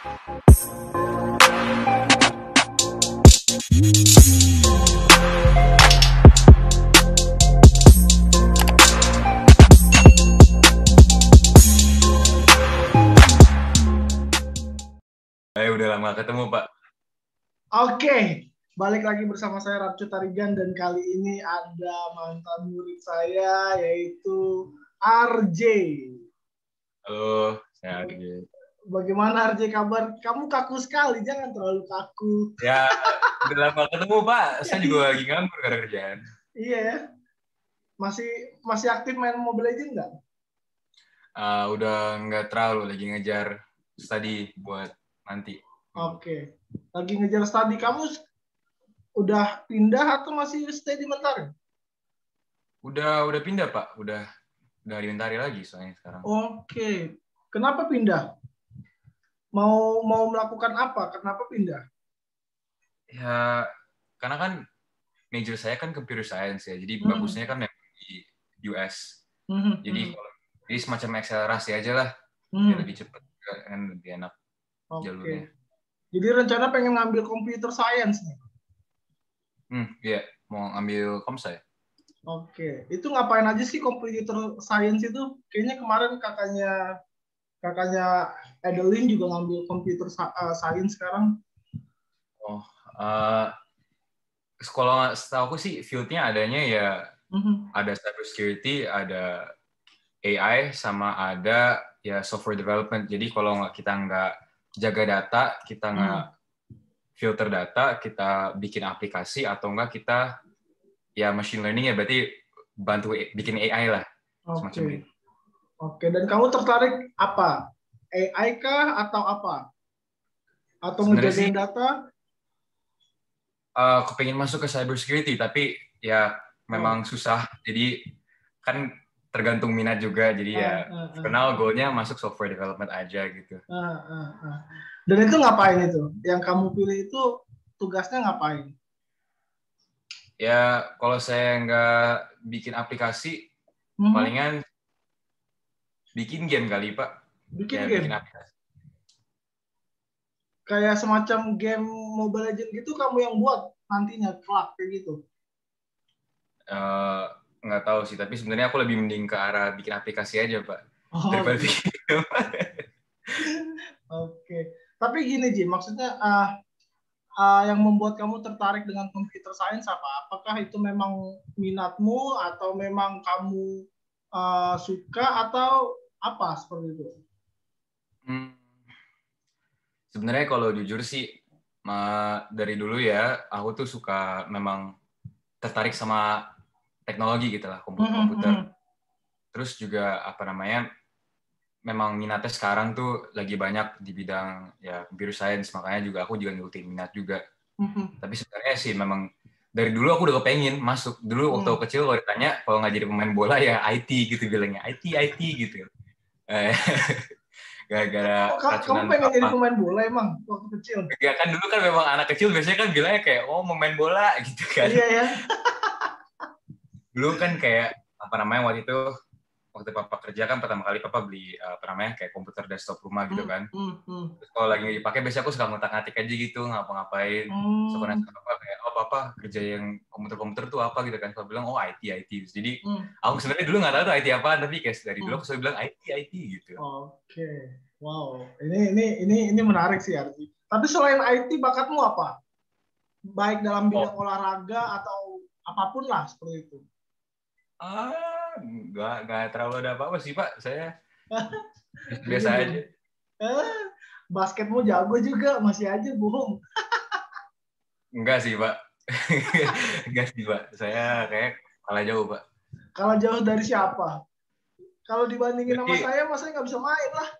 Udah lama ketemu, Pak. Oke, balik lagi bersama saya Rapcu Tarigan dan kali ini ada mantan murid saya yaitu RJ. Halo, saya RJ. Bagaimana RJ kabar? Kamu kaku sekali, jangan terlalu kaku. Ya, udah lama ketemu, Pak. Saya juga lagi nganggur karena kerjaan. Iya ya. Masih aktif main Mobile Legends nggak? Udah nggak terlalu, lagi ngejar study buat nanti. Oke. Lagi ngejar studi. Kamu udah pindah atau masih stay di Mentari? Udah pindah, Pak. Udah di Mentari lagi soalnya sekarang. Oke. Kenapa pindah? Mau melakukan apa? Kenapa pindah? Ya, karena kan major saya kan computer science ya. Jadi bagusnya kan di US. Jadi semacam akselerasi aja lah. Ya lebih cepat kan, lebih enak jalurnya. Jadi rencana pengen ngambil computer science nih. Iya, mau ngambil komsa ya. Oke, itu ngapain aja sih computer science itu? Kayaknya kemarin kakaknya Adeline juga ngambil computer science sekarang. Sekolah setahu aku sih field-nya adanya ya ada cyber security, ada AI, sama ada ya software development. Jadi kalau kita nggak jaga data, kita nggak filter data, kita bikin aplikasi, atau enggak kita ya machine learning ya berarti bantu bikin AI lah. Semacam gitu. Oke, dan kamu tertarik apa? AI kah atau apa? Atau ngejagain data? Aku pengen masuk ke cyber security, tapi ya memang susah. Jadi kan tergantung minat juga. Jadi ya kenal goalnya masuk software development aja gitu. Dan itu ngapain itu? Yang kamu pilih itu tugasnya ngapain? Ya kalau saya nggak bikin aplikasi, palingan bikin game kali, Pak. Bikin aplikasi. Kayak semacam game Mobile Legends gitu kamu yang buat nantinya kelak kayak gitu? Nggak tahu sih, tapi sebenarnya aku lebih mending ke arah bikin aplikasi aja, Pak. Daripada bikin game. Oke. Tapi gini, Ji, maksudnya yang membuat kamu tertarik dengan computer science apa? Apakah itu memang minatmu atau memang kamu suka atau apa seperti itu? Sebenarnya kalau jujur sih dari dulu ya aku tuh suka memang tertarik sama teknologi gitu lah, komputer. Terus juga memang minatnya sekarang tuh lagi banyak di bidang ya computer science, makanya juga aku juga ngikutin minat juga. Tapi sebenarnya sih memang dari dulu aku udah kepengen masuk. Dulu waktu kecil kalau ditanya kalau nggak jadi pemain bola ya IT gitu bilangnya, IT gitu. Gara-gara kamu pengen jadi pemain bola emang waktu kecil? Ya kan dulu kan memang anak kecil biasanya kan bilangnya kayak mau main bola gitu kan. Iya ya. Dulu kan kayak waktu papa kerja kan pertama kali papa beli kayak komputer desktop rumah gitu kan. Terus kalau lagi dipakai biasanya aku suka ngotak-ngatik aja gitu, ngapa-ngapain. Suka nanya papa kayak, papa kerja yang komputer tuh apa gitu kan. Papa bilang IT. Jadi aku sebenarnya dulu nggak tahu tuh IT apa, tapi kayak dari dulu aku selalu bilang IT gitu. Oke. Wow, ini menarik sih Arti. Tapi selain IT bakatmu apa? Baik dalam bidang olahraga atau apapun lah seperti itu. Nggak terlalu ada apa-apa sih, Pak. Saya biasa aja. Basketmu jago juga, masih aja bohong. Enggak sih, Pak. Enggak sih, Pak. Saya kayak kalah jauh, Pak. Kalah jauh dari siapa? Kalau dibandingin sama saya nggak bisa main lah.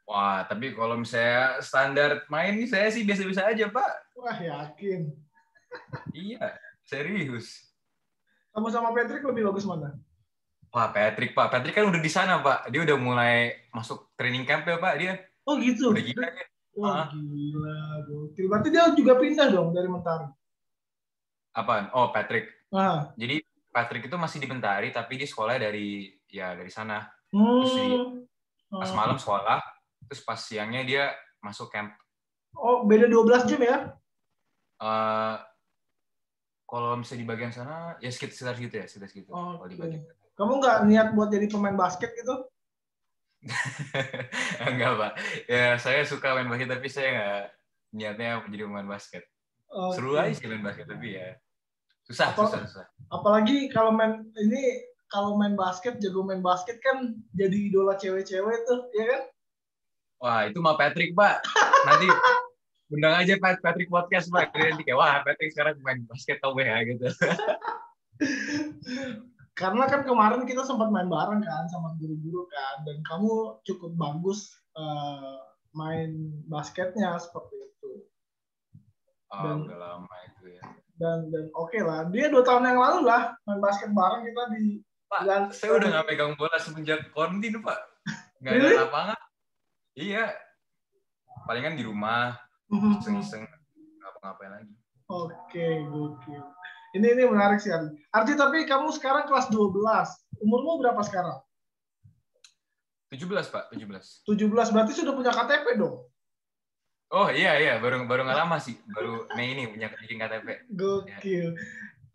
Wah, tapi kalau misalnya standar main nih, saya sih biasa-biasa aja, Pak. Wah, yakin. Iya, serius. Kamu sama Patrick lebih bagus mana? Wah, Patrick kan udah di sana, Pak. Dia udah mulai masuk training camp ya, Pak, dia. Oh, gitu? Udah gila ya. Wah, gila. Berarti dia juga pindah dong dari Mentari? Apaan? Oh, Patrick. Jadi, Patrick itu masih di Mentari, tapi dia sekolahnya dari sana. Terus pas malam sekolah, terus pas siangnya dia masuk camp. Oh, beda 12 jam ya? Kalau misalnya di bagian sana, ya sekitar gitu ya, sekitar segitu. Oh, kalau di bagian. Kamu nggak niat buat jadi pemain basket gitu? Enggak, Pak. Ya, saya suka main basket, tapi saya nggak niatnya jadi pemain basket. Okay. Seru aja sih main basket, tapi ya susah. Apalagi kalau main basket, jago main basket kan jadi idola cewek-cewek tuh, ya kan? Wah, itu mah Patrick, Pak. Nanti undang aja Patrick podcast, Pak. Nanti kayak, wah, Patrick sekarang main basket tau ya, gitu. Karena kan kemarin kita sempat main bareng kan sama guru-guru kan, dan kamu cukup bagus main basketnya seperti itu. Dan, udah lama itu ya. Dan oke lah, dia 2 tahun yang lalu lah main basket bareng kita di. Pak, saya udah nggak pegang bola semenjak quarantine, Pak. Nggak ada lapangan. Iya. Palingan di rumah, iseng-iseng, ngapa-ngapain lagi. Oke. Ini menarik sih, Ardi. Tapi kamu sekarang kelas 12. Umurmu berapa sekarang? 17, Pak. 17. 17 berarti sudah punya KTP dong? Oh iya, baru nggak lama sih. Baru Mei ini punya bikin KTP. Gokil.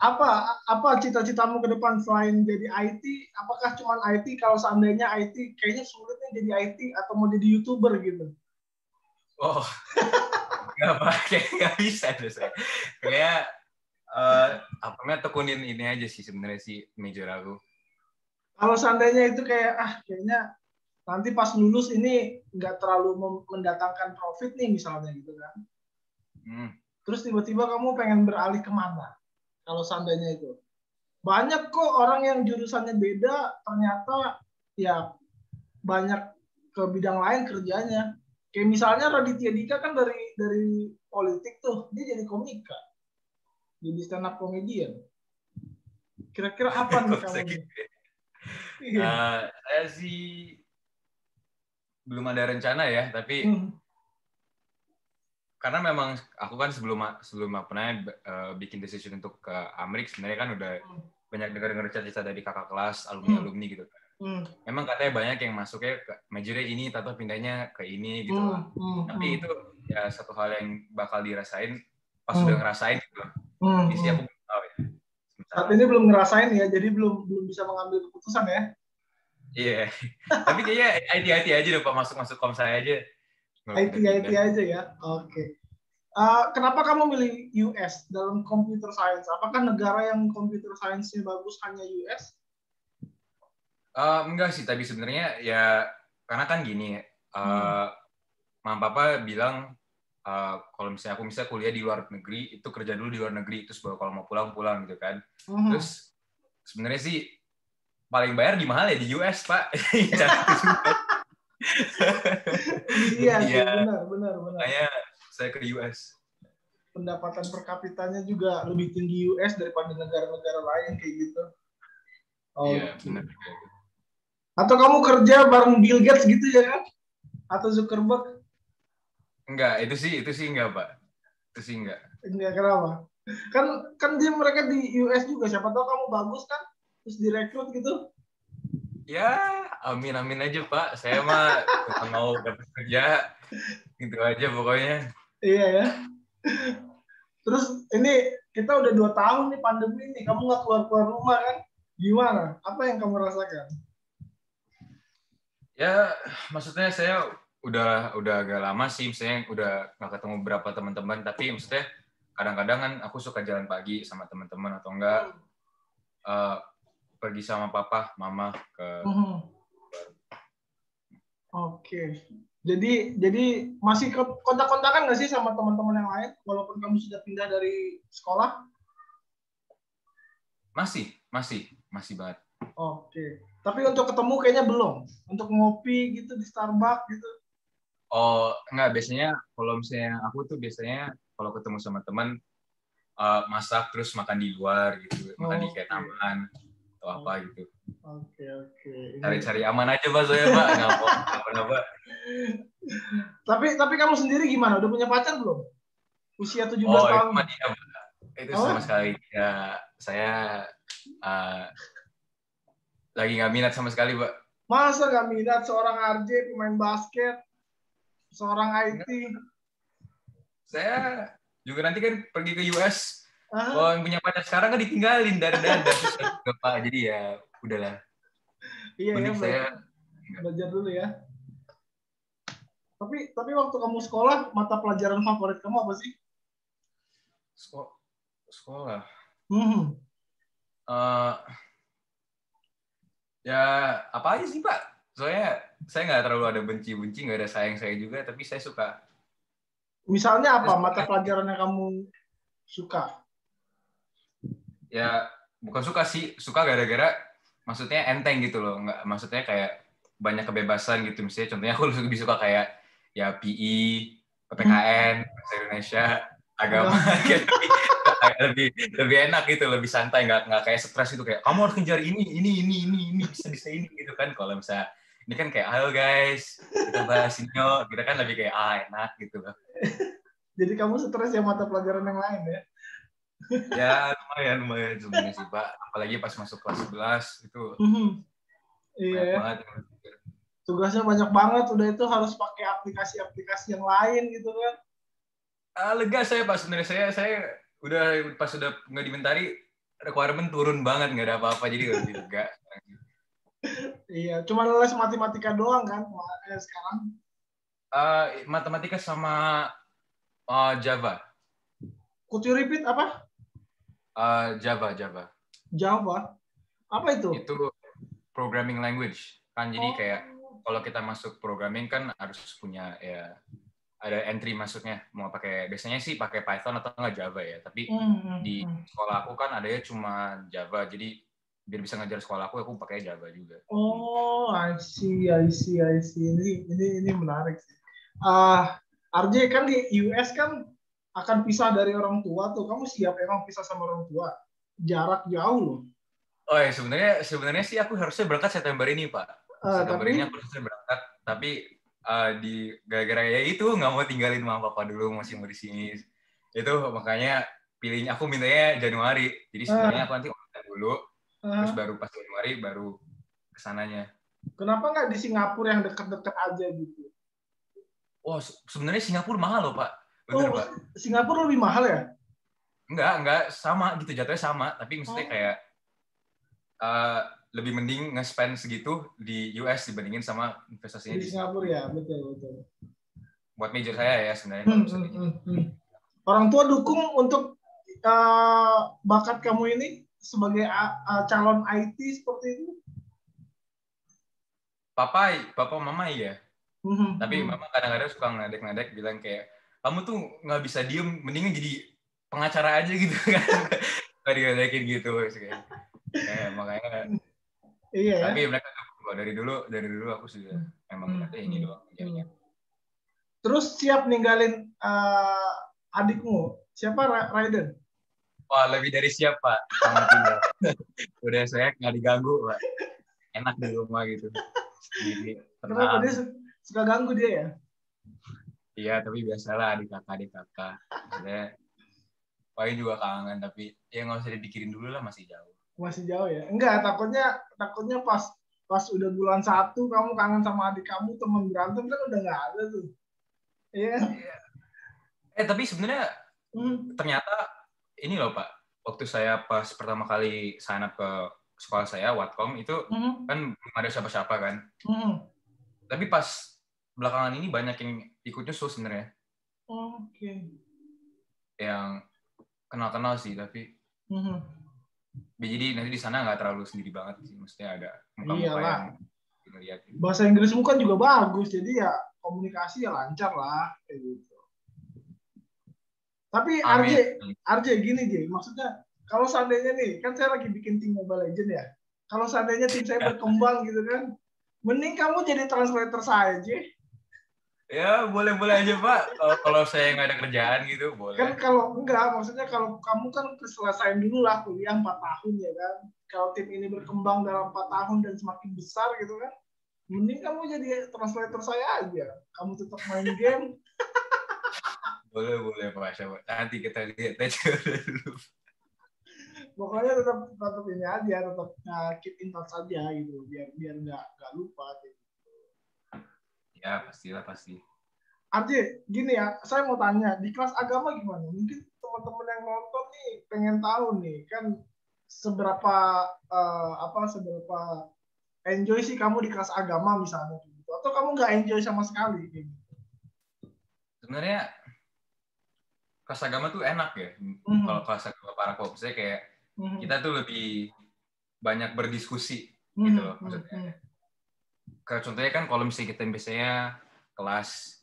Apa cita-citamu ke depan selain jadi IT? Apakah cuma IT? Kalau seandainya IT, kayaknya sulitnya jadi IT atau mau jadi YouTuber gitu? Oh, nggak pakai, nggak bisa deh saya. Kayak tekunin ini aja sih sebenarnya sih major aku. Kalau seandainya itu kayaknya nanti pas lulus ini nggak terlalu mendatangkan profit nih misalnya gitu kan. Terus tiba-tiba kamu pengen beralih kemana? Kalau seandainya itu. Banyak kok orang yang jurusannya beda, ternyata ya banyak ke bidang lain kerjanya. Kayak misalnya Raditya Dika kan dari politik tuh, dia jadi komika. Jadi stand up comedian. Kira-kira apa nih kamu? Saya sih belum ada rencana ya, tapi karena memang aku kan sebelum pernah bikin decision untuk ke Amerika, sebenarnya kan udah banyak dengar cerita dari kakak kelas, alumni gitu kan. Memang katanya banyak yang masuknya ke majornya ini, atau pindahnya ke ini gitu lah. Tapi itu ya satu hal yang bakal dirasain pas sudah ngerasain gitu. Ini sih aku belum tahu ya. Saat ini belum ngerasain ya, jadi belum bisa mengambil keputusan ya. Iya. Tapi kayaknya IT aja deh Pak, masuk kom saya aja. IT aja ya. Oke. Kenapa kamu milih US dalam computer science? Apakah negara yang computer science-nya bagus hanya US? Enggak sih, tapi sebenarnya ya karena kan gini, Mama Papa bilang kalau misalnya aku kuliah di luar negeri, itu kerja dulu di luar negeri, terus baru kalau mau pulang gitu kan. Terus sebenarnya sih paling bayar di mahal ya di US, Pak. Iya, benar. Makanya saya ke US. Pendapatan per kapitanya juga lebih tinggi US daripada negara-negara lain kayak gitu. Iya, benar. Atau kamu kerja bareng Bill Gates gitu ya kan? Atau Zuckerberg? Enggak, itu sih enggak, Pak. Itu sih enggak. Enggak, kenapa? Kan mereka di US juga, siapa tahu kamu bagus kan? Terus direkrut gitu. Ya, amin aja Pak. Saya mah cuma mau dapat kerja, gitu aja pokoknya. Iya ya. Terus ini kita udah 2 tahun nih pandemi nih, kamu nggak keluar rumah kan? Gimana? Apa yang kamu rasakan? Ya, maksudnya saya udah agak lama sih, misalnya udah nggak ketemu beberapa teman-teman, tapi maksudnya kadang-kadang kan aku suka jalan pagi sama teman-teman atau enggak pergi sama papa, mama ke. Oke. Jadi masih kontak-kontakan nggak sih sama teman-teman yang lain walaupun kamu sudah pindah dari sekolah? Masih banget. Oke. Tapi untuk ketemu kayaknya belum. Untuk ngopi gitu di Starbucks gitu. Oh, enggak, biasanya kalau misalnya aku tuh biasanya kalau ketemu sama teman masak terus makan di luar gitu, makan di kayak taman atau apa gitu. Oke. Cari-cari aman aja Pak, saya Pak, nggak apa-apa. Tapi kamu sendiri gimana? Udah punya pacar belum? Usia 17 tahun. Itu sama sekali ya, saya lagi nggak minat sama sekali Pak. Masa nggak minat seorang RJ pemain basket? seorang IT. Saya juga nanti kan pergi ke US. Kalau yang punya pacar sekarang kan ditinggalin dari susah juga Pak. Jadi ya udahlah. Iya ya, Mending saya belajar dulu ya. Tapi waktu kamu sekolah, mata pelajaran favorit kamu apa sih? Sekolah. Hmm. Ya apa aja sih Pak? Soalnya saya nggak terlalu ada benci-benci, nggak ada sayang-saya juga, tapi saya suka. Misalnya apa mata pelajaran yang kamu suka? Ya bukan suka sih, suka gara-gara maksudnya enteng gitu loh, nggak maksudnya kayak banyak kebebasan gitu. Misalnya contohnya aku lebih suka kayak ya PI, PPKN, bahasa Indonesia, agama, kayak lebih lebih enak gitu, lebih santai, nggak kayak stres itu kayak kamu harus kejar ini bisa ini gitu kan. Kalau misalnya ini kan kayak halo guys, kita bahas ini yuk, kita kan lebih kayak enak gitu loh. Jadi kamu stres ya mata pelajaran yang lain ya? Ya lumayan sebenarnya sih Pak. Apalagi pas masuk kelas 11 itu Iya. banyak banget. Tugasnya banyak banget, udah itu harus pakai aplikasi-aplikasi yang lain gitu kan. Lega saya Pak, sebenarnya saya udah pas udah nggak dimentari requirement turun banget, nggak ada apa-apa, jadi lebih lega. Iya, cuma les matematika doang kan sekarang. Matematika sama Java. Could you repeat apa? Java. Java. Apa itu? Itu programming language. Kan jadi kayak kalau kita masuk programming kan harus punya ya ada entry masuknya. Mau pakai biasanya sih pakai Python atau enggak Java ya. Tapi di sekolah aku kan adanya cuma Java. Jadi biar bisa ngajar sekolah aku pakai Java juga. Oh, I see. Ini menarik sih. RJ kan di US kan akan pisah dari orang tua tuh. Kamu siap emang pisah sama orang tua? Jarak jauh loh. Oh ya sebenarnya sih aku harusnya berangkat September ini Pak. September ini aku harusnya berangkat, tapi di gara-gara ya itu nggak mau tinggalin mama papa dulu, masih mau di sini. Itu makanya pilihnya aku mintanya Januari. Jadi sebenarnya aku nanti online dulu, terus baru pas Januari baru kesananya. Kenapa nggak di Singapura yang dekat-dekat aja gitu? Oh sebenarnya Singapura mahal loh Pak. Bener Pak. Singapura lebih mahal ya? Enggak sama gitu, jatuhnya sama, tapi maksudnya kayak lebih mending nge-spend segitu di US dibandingin sama investasinya di Singapura ya, betul. Buat major saya ya sebenarnya kalau misalnya Orang tua dukung untuk bakat kamu ini sebagai calon IT seperti itu? Papa mama iya. Tapi mama kadang-kadang suka ngeledek bilang kayak kamu tuh nggak bisa diem, mendingan jadi pengacara aja gitu kan. Nggak diledekin gitu kayak makanya. Iya ya. Tapi mereka dari dulu aku sudah emang ini doang jadinya. Terus siap ninggalin adikmu. Siapa Raiden? Wah, lebih dari siap, Pak. Sama tinggal. Udah saya nggak diganggu, Pak. Enak di rumah gitu. Sendiri, kenapa dia suka ganggu dia ya? Iya, tapi biasalah adik kakak. Maksudnya, paling juga kangen, tapi ya nggak usah dipikirin dulu lah, masih jauh. Masih jauh ya? Enggak, takutnya pas udah bulan 1 kamu kangen sama adik kamu, temen berantem kan udah nggak ada tuh. Iya. Tapi sebenarnya ternyata ini loh Pak, waktu saya pas pertama kali sign up ke sekolah saya Watcom itu kan belum ada siapa-siapa kan. Tapi pas belakangan ini banyak yang ikut nyusul sebenarnya. Oke. Yang kenal-kenal sih tapi. Jadi nanti di sana nggak terlalu sendiri banget sih, mestinya ada muka-muka yang ngeliat. Bahasa Inggrismu kan juga bagus, jadi ya komunikasi ya lancar lah kayak gitu. Tapi RJ gini J, maksudnya kalau seandainya nih, kan saya lagi bikin tim Mobile Legends ya. Kalau seandainya tim saya berkembang gitu kan, mending kamu jadi translator saya J. Ya boleh aja Pak, kalau saya nggak ada kerjaan gitu boleh. Kan kalau enggak, maksudnya kalau kamu kan selesaiin dulu lah kuliah 4 tahun ya kan. Kalau tim ini berkembang dalam 4 tahun dan semakin besar gitu kan, mending kamu jadi translator saya aja. Kamu tetap main game. Boleh Pak, nanti kita lihat aja dulu. Pokoknya tetap ini aja, tetap keep in touch aja gitu, biar nggak lupa gitu. Ya pasti. Arti gini ya, saya mau tanya di kelas agama gimana? Mungkin teman-teman yang nonton nih pengen tahu nih kan seberapa seberapa enjoy sih kamu di kelas agama misalnya gitu, atau kamu nggak enjoy sama sekali gitu. Sebenarnya kelas agama tuh enak ya. Kalau kelas agama para kok, saya kayak kita tuh lebih banyak berdiskusi gitu loh maksudnya. Kayak contohnya kan kalau misalnya kita biasanya kelas,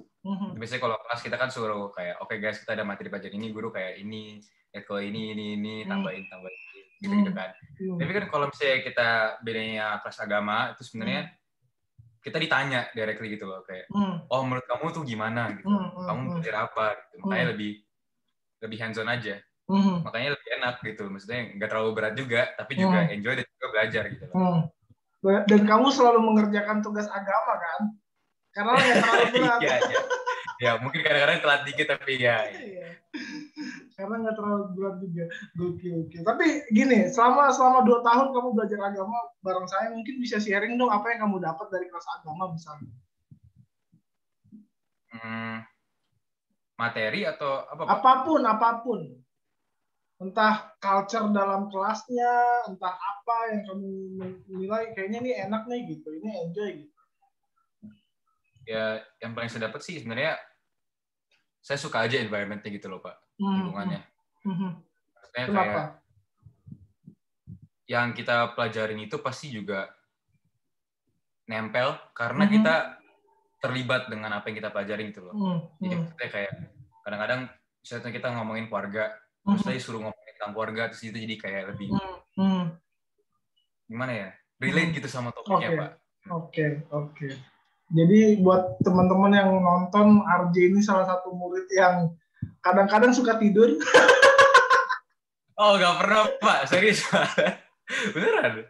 biasanya kalau kelas kita kan suruh kayak oke guys, kita ada materi pelajaran ini, guru kayak ini, kalau ini tambahin gitu kan. Tapi kan kalau misalnya kita bedanya kelas agama itu sebenarnya kita ditanya directly gitu loh kayak oh menurut kamu tuh gimana gitu, kamu belajar apa gitu, makanya lebih hands on aja. Makanya lebih enak gitu, maksudnya nggak terlalu berat juga tapi juga enjoy dan juga belajar gitu loh. Dan kamu selalu mengerjakan tugas agama kan, karena nggak terlalu berat. Ya mungkin kadang-kadang telat dikit tapi ya. Karena nggak terlalu berat juga. Oke. Tapi gini, selama 2 tahun kamu belajar agama bareng saya, mungkin bisa sharing dong apa yang kamu dapat dari kelas agama misalnya. Materi atau apa? Apapun. Entah culture dalam kelasnya, entah apa yang kamu nilai kayaknya ini enak nih gitu, ini enjoy gitu. Ya, yang paling saya dapat sih sebenarnya saya suka aja environment-nya gitu loh Pak, lingkungannya. Maksudnya kayak yang kita pelajarin itu pasti juga nempel karena kita terlibat dengan apa yang kita pelajarin gitu loh. Jadi maksudnya kayak kadang-kadang misalnya kita ngomongin keluarga, terus saya suruh ngomongin tentang keluarga, terus itu jadi kayak lebih gimana ya, relate gitu sama topiknya Pak. Oke. Jadi buat teman-teman yang nonton, RJ ini salah satu murid yang kadang-kadang suka tidur. Oh, nggak pernah Pak, serius Pak. Beneran?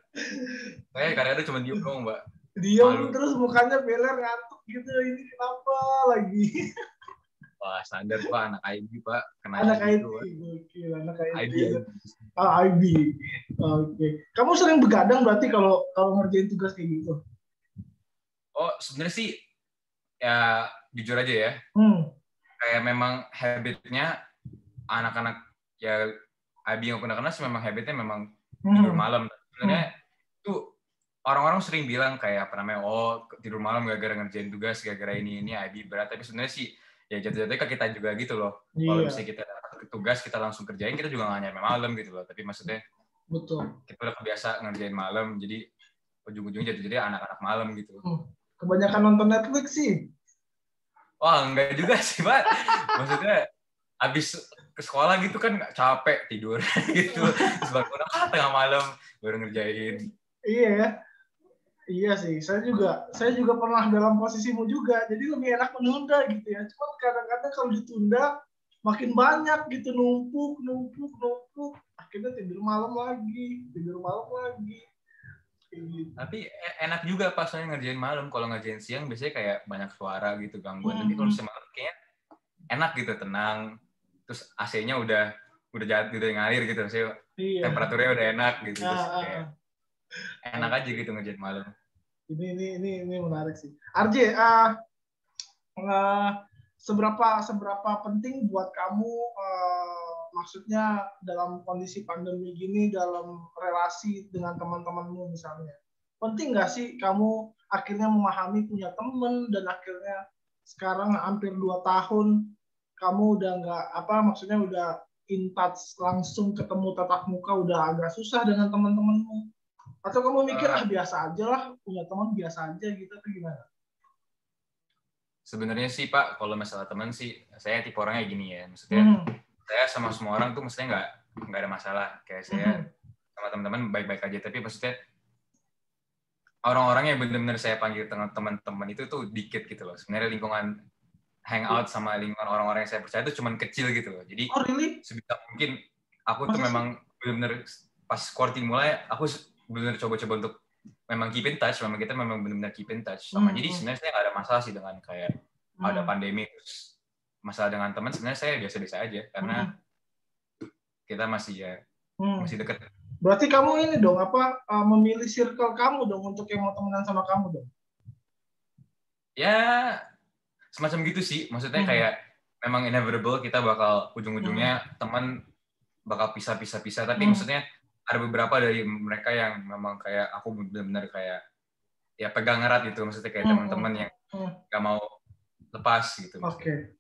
Saya kadang-kadang cuma diem doang Mbak. Diem terus mukanya beler ngantuk gitu, ini kenapa lagi? Wah, standar Pak, anak IB Pak. Anak IT, gokil, anak IT. IB. Oke. Kamu sering begadang berarti kalau ngerjain tugas kayak gitu? Oh, sebenarnya sih ya jujur aja ya. Kayak memang habitnya anak-anak ya IB yang pernah kenal sih memang habitnya memang tidur malam. Sebenarnya itu orang-orang sering bilang kayak apa namanya, oh tidur malam gara-gara ngerjain tugas, gara-gara ini IB berat. Tapi sebenarnya sih ya jatuh-jatuhnya kan kita juga gitu loh. Kalau misalnya kita dapat tugas kita langsung kerjain, kita juga nggak nyampe malam gitu loh. Tapi maksudnya kita udah kebiasa ngerjain malam, jadi ujung-ujungnya jadi anak-anak malam gitu. Kebanyakan nonton Netflix sih. Wah enggak juga sih Pak. Maksudnya abis ke sekolah gitu kan capek tidur gitu. Terus bangun tengah malam baru ngerjain. Iya sih, saya juga pernah dalam posisimu juga. Jadi lebih enak menunda gitu ya. Cuma kadang-kadang kalau ditunda makin banyak gitu, numpuk. Akhirnya tidur malam lagi. Gitu. Tapi enak juga pas soalnya ngerjain malam. Kalau ngerjain siang biasanya kayak banyak suara gitu, gangguan. Tapi kalau semalam kayaknya enak gitu, tenang. Terus AC-nya udah ngalir gitu. Maksudnya temperaturnya udah enak gitu. Terus kayak enak aja gitu ngerjain malam. Ini menarik sih. RJ, seberapa penting buat kamu, maksudnya dalam kondisi pandemi gini, dalam relasi dengan teman-temanmu misalnya, penting nggak sih kamu akhirnya memahami punya teman, dan akhirnya sekarang hampir 2 tahun kamu udah nggak maksudnya udah in touch langsung, ketemu tatap muka udah agak susah dengan teman-temanmu, atau kamu mikir biasa aja lah, punya teman biasa aja gitu, atau gimana? Sebenarnya sih Pak, kalau masalah teman sih, saya tipe orangnya gini ya. Maksudnya, saya sama semua orang tuh maksudnya nggak ada masalah. Kayak saya sama teman-teman baik-baik aja. Tapi maksudnya, orang-orang yang benar-benar saya panggil teman-teman itu tuh dikit gitu loh. Sebenarnya lingkungan hangout sama lingkungan orang-orang yang saya percaya itu cuma kecil gitu loh. Jadi, sebisa mungkin aku tuh memang benar-benar pas quarantine mulai, aku benar-benar coba-coba untuk memang keep in touch, memang kita memang benar-benar keep in touch sama. Jadi sebenarnya saya nggak ada masalah sih dengan kayak ada pandemi, terus masalah dengan teman sebenarnya saya biasa-biasa aja karena kita masih dekat. Berarti kamu ini dong memilih circle kamu dong untuk yang mau temenan sama kamu dong? Ya semacam gitu sih. Maksudnya kayak memang inevitable kita bakal ujung-ujungnya teman bakal pisah. Tapi maksudnya ada beberapa dari mereka yang memang kayak aku benar-benar kayak ya pegang erat gitu. Maksudnya kayak teman-teman yang gak mau lepas gitu. Oke.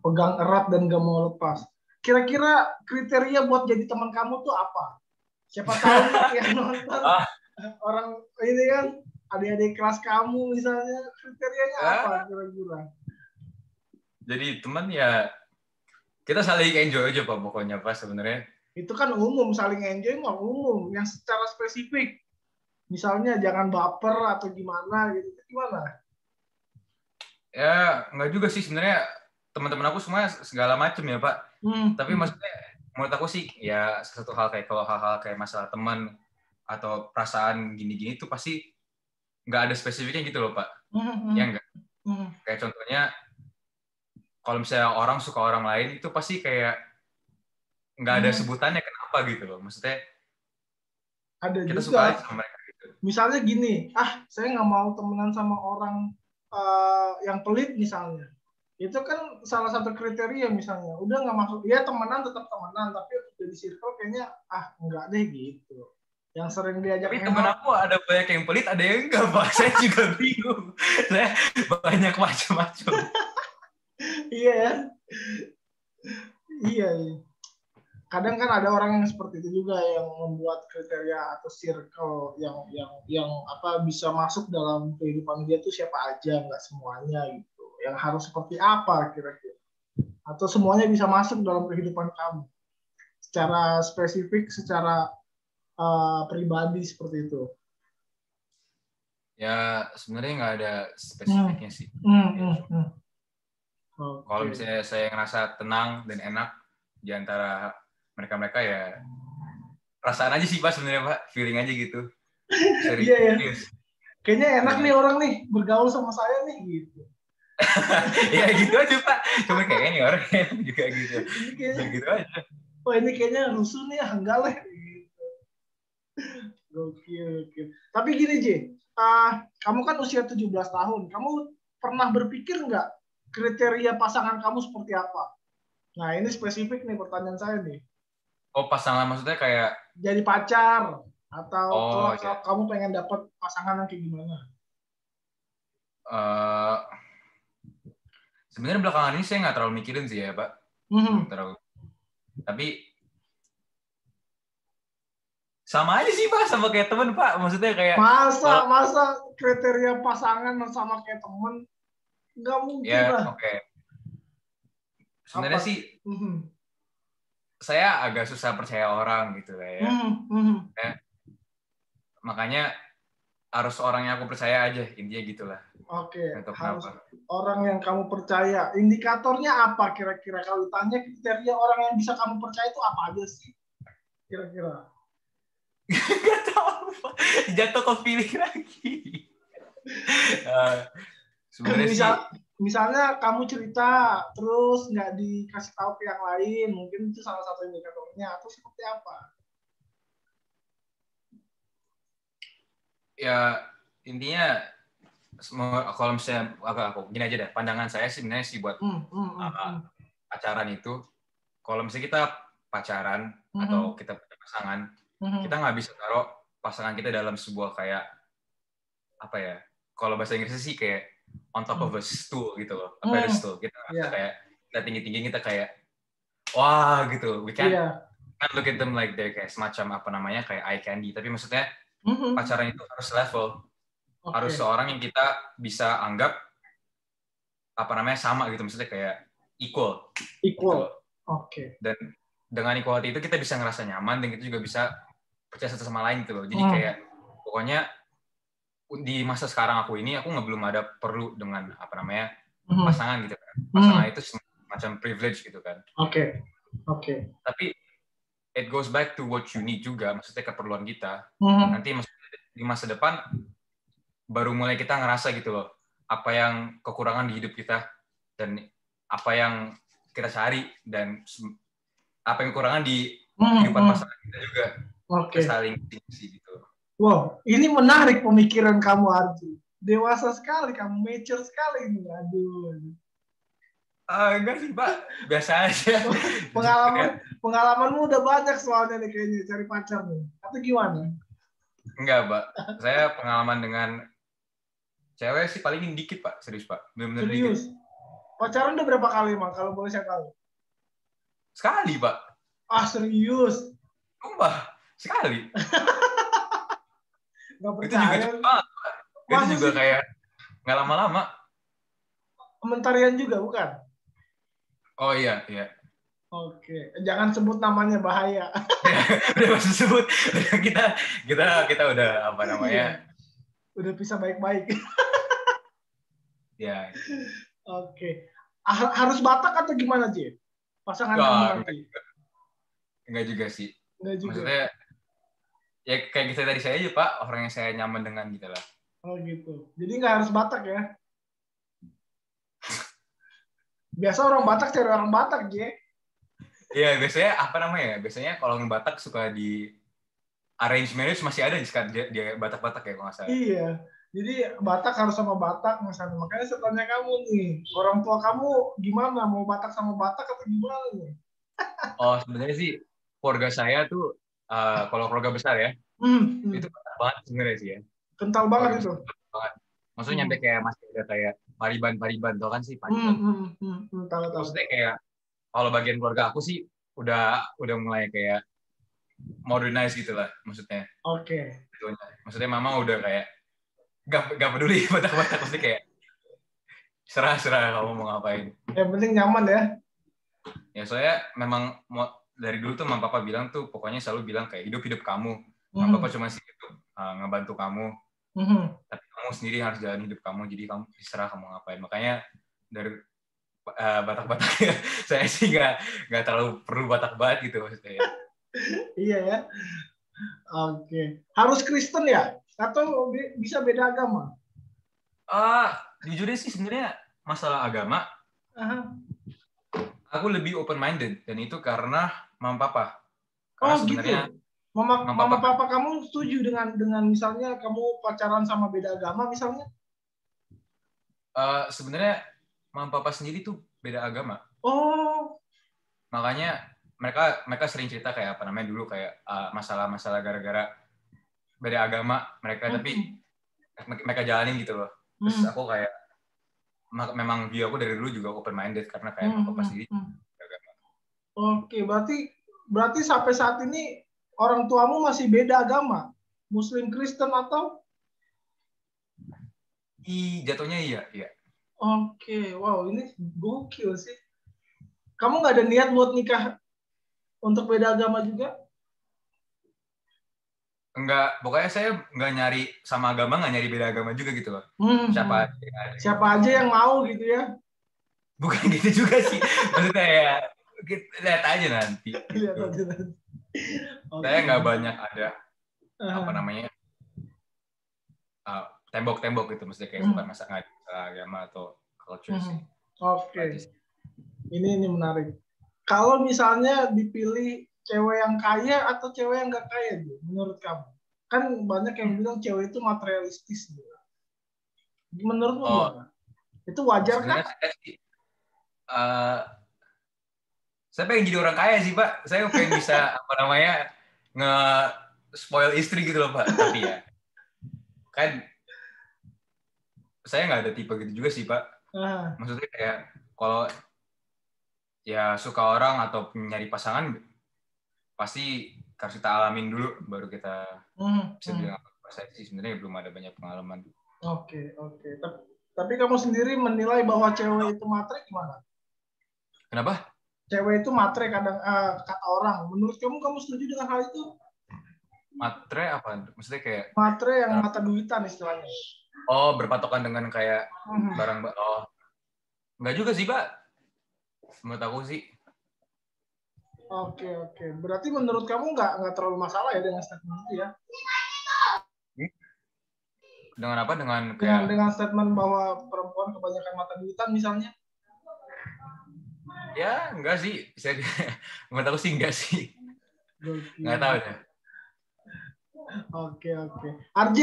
Pegang erat dan gak mau lepas. Kira-kira kriteria buat jadi teman kamu tuh apa? Siapa tahu yang nonton orang ini kan adik-adik kelas kamu misalnya, kriterianya apa kira-kira? Jadi teman ya kita saling enjoy aja Pak pokoknya Pak sebenarnya. Itu kan umum, saling enjoy mah umum. Yang secara spesifik, misalnya jangan baper atau gimana gitu, gimana? Ya nggak juga sih sebenarnya, teman-teman aku semua segala macam ya Pak. Tapi maksudnya menurut aku sih ya satu hal kayak kalau hal-hal kayak masalah teman atau perasaan gini-gini itu pasti nggak ada spesifiknya gitu loh Pak. Ya enggak. Kayak contohnya kalau misalnya orang suka orang lain itu pasti kayak nggak ada sebutannya kenapa gitu loh. Maksudnya ada kita juga suka aja sama mereka gitu. Misalnya gini, saya nggak mau temenan sama orang yang pelit misalnya. Itu kan salah satu kriteria misalnya. Udah nggak masuk, ya temenan tetap temenan, tapi jadi circle kayaknya enggak deh gitu. Yang sering diajak tapi temen aku ada banyak yang pelit, ada yang enggak Pak. Saya juga bingung. Saya banyak macam-macam. Iya. Kadang kan ada orang yang seperti itu juga yang membuat kriteria atau circle yang bisa masuk dalam kehidupan dia tuh siapa aja, nggak semuanya gitu. Yang harus seperti apa kira-kira? Atau semuanya bisa masuk dalam kehidupan kamu secara spesifik, secara pribadi seperti itu. Ya sebenarnya nggak ada spesifiknya sih. Kalau misalnya saya ngerasa tenang dan enak di antara mereka ya perasaan aja sih Pak sebenarnya Pak, feeling aja gitu. Iya ya. Kayaknya enak nih orang nih bergaul sama saya nih gitu. Ya gitu aja Pak. Cuma kayaknya nih orang juga gitu. Gitu aja. Ini kayaknya rusuh nih, enggak lah. Gitu. Gokil. Tapi gini Ji, kamu kan usia 17 tahun. Kamu pernah berpikir nggak kriteria pasangan kamu seperti apa? Nah ini spesifik nih pertanyaan saya nih. Oh pasangan maksudnya kayak? Jadi pacar. Atau kamu pengen dapat pasangan yang kayak gimana? Sebenarnya belakangan ini saya nggak terlalu mikirin sih ya Pak. Tapi sama aja sih Pak, sama kayak temen Pak. Maksudnya kayak masa kriteria pasangan sama kayak temen nggak mungkin lah. Oke. Sebenarnya sih saya agak susah percaya orang gitu ya. Makanya harus orang yang aku percaya aja, intinya gitulah. Oke, harus orang yang kamu percaya. Indikatornya apa kira-kira? Kalau ditanya kriteria orang yang bisa kamu percaya itu apa aja sih? Kira-kira? Gak tahu, jatuh ke feeling lagi. Sebenarnya misalnya kamu cerita terus nggak dikasih tahu ke yang lain, mungkin itu salah satu indikatornya, atau seperti apa? Ya intinya kalau misalnya aku gini aja deh, pandangan saya sebenarnya sih buat pacaran itu, kalau misalnya kita pacaran atau kita punya pasangan, kita nggak bisa taruh pasangan kita dalam sebuah kayak apa ya, kalau bahasa Inggrisnya sih kayak on top of a stool gitu loh, a pedestal. Kita kayak kita tinggi-tinggi, kita kayak wah gitu, we can't look at them like they're kayak semacam apa namanya kayak eye candy. Tapi maksudnya pacaran itu harus level, harus seorang yang kita bisa anggap apa namanya sama gitu, maksudnya kayak equal. Gitu. Dan dengan equality itu kita bisa ngerasa nyaman dan kita juga bisa percaya satu sama lain gitu loh. Jadi kayak pokoknya di masa sekarang aku belum ada perlu dengan apa namanya pasangan gitu kan. Pasangan itu semacam privilege gitu kan. Tapi it goes back to what you need juga, maksudnya keperluan kita. Nanti di masa depan baru mulai kita ngerasa gitu loh, apa yang kekurangan di hidup kita dan apa yang kita cari dan apa yang kekurangan di kehidupan pasangan kita juga. Kita saling isi gitu. Wow, ini menarik pemikiran kamu Arji. Dewasa sekali, kamu mature sekali ini. Aduh. Enggak sih Pak, biasa aja. Pengalamanmu udah banyak soalnya nih kayaknya cari pacar nih. Atau gimana? Enggak Pak, saya pengalaman dengan cewek sih paling dikit Pak, serius Pak, benar-benar dikit. Serius? Pacaran udah berapa kali Mang, kalau boleh saya tahu? Sekali Pak. Ah serius? Sumpah, sekali. Gak Itu juga percaya. cepet banget Pak. Itu juga sih? kayak nggak lama-lama. Komentarian juga bukan? Oh iya, iya. Oke, jangan sebut namanya, bahaya. Udah masih sebut. kita udah apa namanya? Udah bisa baik-baik. Ya. Oke. Harus Batak atau gimana, J? Pasangan kamu nanti? Enggak juga sih. Enggak juga. Maksudnya ya kayak gitu tadi saya aja Pak, orang yang saya nyaman dengan gitu lah. Oh gitu. Jadi nggak harus Batak ya? Biasa orang Batak cari orang Batak, J. Iya, biasanya apa namanya ya? Biasanya kalau yang Batak suka di arrange marriage masih ada di Batak-Batak ya kalau nggak salah. Iya. Jadi Batak harus sama Batak misalnya. Makanya saya tanya kamu nih, orang tua kamu gimana? Mau Batak sama Batak atau gimana nih? Oh, sebenarnya sih keluarga saya tuh kalau keluarga besar ya, itu kental banget sebenarnya sih ya. Kental banget itu. Banget. Maksudnya nyampe kayak masih ada kayak pariban tau kan sih pariban. Tahu. Maksudnya kayak kalau bagian keluarga aku sih udah mulai kayak modernize gitu lah maksudnya. Oke. Maksudnya mama udah kayak gak peduli Batak-Batak, maksudnya kayak serah kamu mau ngapain. Yang penting nyaman ya. Ya soalnya memang dari dulu tuh mama papa bilang tuh pokoknya selalu bilang kayak hidup kamu. Mama papa cuma sih itu ngebantu kamu. Tapi kamu sendiri harus jalan hidup kamu, jadi kamu terserah kamu ngapain. Makanya dari Batak-Batak saya sih nggak terlalu perlu Batak banget gitu maksudnya. Iya ya. Oke. Harus Kristen ya? Atau bisa beda agama? Jujur sih sebenarnya masalah agama, aku lebih open minded dan itu karena mama papa. Karena sebenarnya gitu. Mama papa kamu setuju dengan misalnya kamu pacaran sama beda agama misalnya? Sebenarnya mama papa sendiri tuh beda agama. Oh. Makanya mereka sering cerita kayak apa namanya dulu kayak masalah-masalah gara-gara beda agama mereka, tapi mereka jalanin gitu loh. Terus aku kayak memang view aku dari dulu juga open minded karena kayak mama papa sendiri agama. Oke, berarti sampai saat ini orang tuamu masih beda agama, Muslim Kristen atau? Jatuhnya iya. Oke, wow ini gokil sih. Kamu nggak ada niat buat nikah untuk beda agama juga? Enggak, pokoknya saya nggak nyari sama agama, nggak nyari beda agama juga gitu loh. Siapa aja yang mau gitu ya? Bukan gitu juga sih. Maksudnya ya, lihat aja nanti. Lihat aja nanti. Saya nggak banyak ada apa namanya tembok-tembok gitu, maksudnya kayak bukan masalah agama atau culture sih. Oke. Ini menarik. Kalau misalnya dipilih cewek yang kaya atau cewek yang nggak kaya, menurut kamu? Kan banyak yang bilang cewek itu materialistis. Menurutmu gimana? Itu wajar kan? Saya pengen jadi orang kaya sih Pak. Saya pengen bisa apa namanya nge-spoil istri gitu loh Pak. Tapi ya kan saya nggak ada tipe gitu juga sih Pak. Maksudnya kayak kalau ya suka orang atau nyari pasangan pasti harus kita alamin dulu baru kita bisa bilang apa. Saya sih sebenarnya belum ada banyak pengalaman. Oke. Tapi kamu sendiri menilai bahwa cewek itu matre gimana? Kenapa? Cewek itu matre kadang kata orang. Menurut kamu setuju dengan hal itu? Matre apa? Maksudnya kayak matre yang mata duitan istilahnya. Oh, berpatokan dengan kayak barang. Oh, nggak juga sih, Pak. Menurut aku sih. Oke. Berarti menurut kamu nggak terlalu masalah ya dengan statement itu ya? Dengan apa? Dengan statement bahwa perempuan kebanyakan mata duitan misalnya? Ya, enggak sih. Menurut aku sih enggak sih. Nggak tahu ya. Oke, oke. RJ,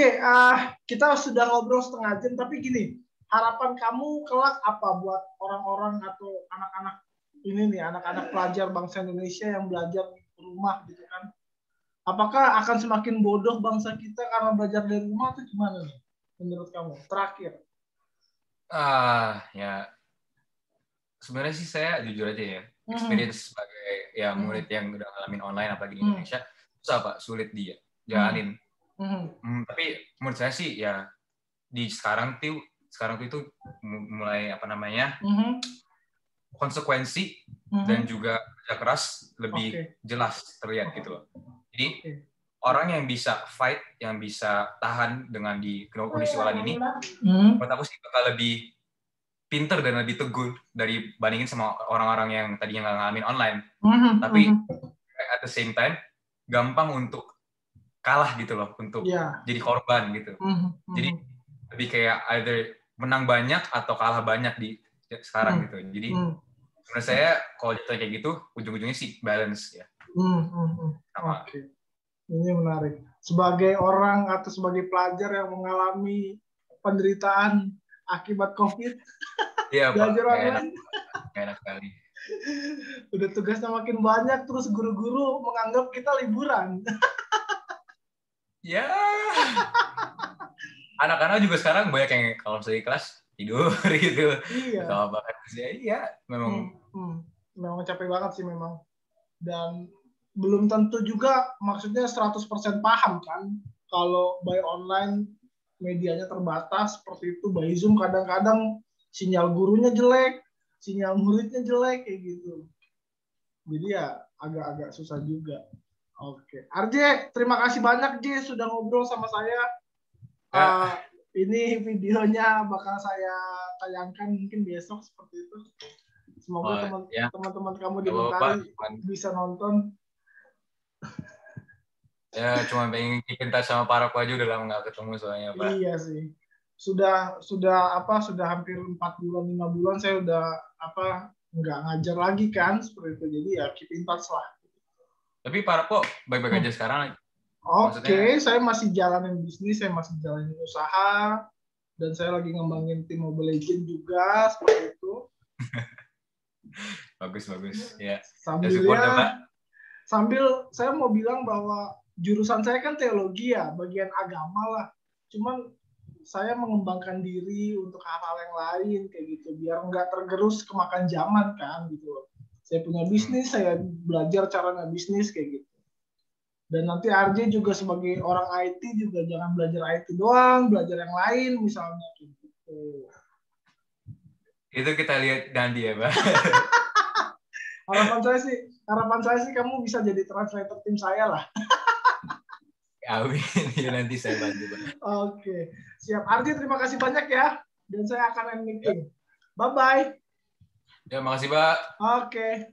kita sudah ngobrol setengah jam, tapi gini, harapan kamu kelak apa buat orang-orang atau anak-anak ini nih, anak-anak pelajar bangsa Indonesia yang belajar di rumah gitu kan? Apakah akan semakin bodoh bangsa kita karena belajar dari rumah atau gimana nih, menurut kamu? Terakhir. Ya sebenarnya sih saya jujur aja ya, experience sebagai ya murid yang udah ngalamin online apalagi di Indonesia, susah Pak, sulit dia jalanin. Tapi menurut saya sih ya di sekarang tuh itu mulai apa namanya konsekuensi dan juga kerja keras lebih jelas terlihat gitu loh. Jadi orang yang bisa fight, yang bisa tahan dengan di kondisi online ini, menurut aku sih bakal lebih pinter dan lebih teguh dari bandingin sama orang-orang yang tadinya nggak ngalamin online. Tapi at the same time gampang untuk kalah gitu loh, untuk jadi korban gitu. Jadi lebih kayak either menang banyak atau kalah banyak di sekarang gitu. Jadi menurut saya kalau jatuh kayak gitu ujung-ujungnya sih balance ya. Oke. Ini menarik. Sebagai orang atau sebagai pelajar yang mengalami penderitaan akibat COVID, iya, belajar online. Enak sekali. Udah tugasnya makin banyak, terus guru-guru menganggap kita liburan. Ya. Anak-anak juga sekarang banyak yang kalau di kelas tidur gitu. Iya. Atau apa iya, memang. Memang capek banget sih memang. Dan belum tentu juga maksudnya 100% paham kan. Kalau by online medianya terbatas seperti itu, by Zoom kadang-kadang sinyal gurunya jelek, sinyal muridnya jelek kayak gitu. Jadi ya agak-agak susah juga. Oke. RJ, terima kasih banyak J sudah ngobrol sama saya. Ini videonya bakal saya tayangkan mungkin besok seperti itu. Semoga teman-teman kamu di Mentari bisa nonton. Ya, cuma pengen keep in touch sama para aja udah lama nggak ketemu soalnya, Pak. Iya sih. Sudah hampir 4 bulan, 5 bulan saya udah nggak ngajar lagi kan seperti itu. Jadi ya keep in touch lah. Tapi para baik-baik aja sekarang. Oke, saya masih jalanin bisnis, saya masih jalanin usaha, dan saya lagi ngembangin tim Mobile Legends juga seperti itu. Bagus. Ya. Sambil saya mau bilang bahwa jurusan saya kan teologi ya, bagian agama lah. Cuman saya mengembangkan diri untuk hal-hal yang lain kayak gitu, biar nggak tergerus kemakan zaman kan gitu. Saya punya bisnis, saya belajar cara nge-bisnis kayak gitu. Dan nanti RJ juga sebagai orang IT juga jangan belajar IT doang, belajar yang lain misalnya gitu. Itu kita lihat nanti ya, Pak. Harapan saya sih kamu bisa jadi translator tim saya lah. Amin, ya nanti saya bantu, Pak. Oke, siap. RJ terima kasih banyak ya. Dan saya akan end meeting. Bye-bye. Ya, makasih, Pak. Oke.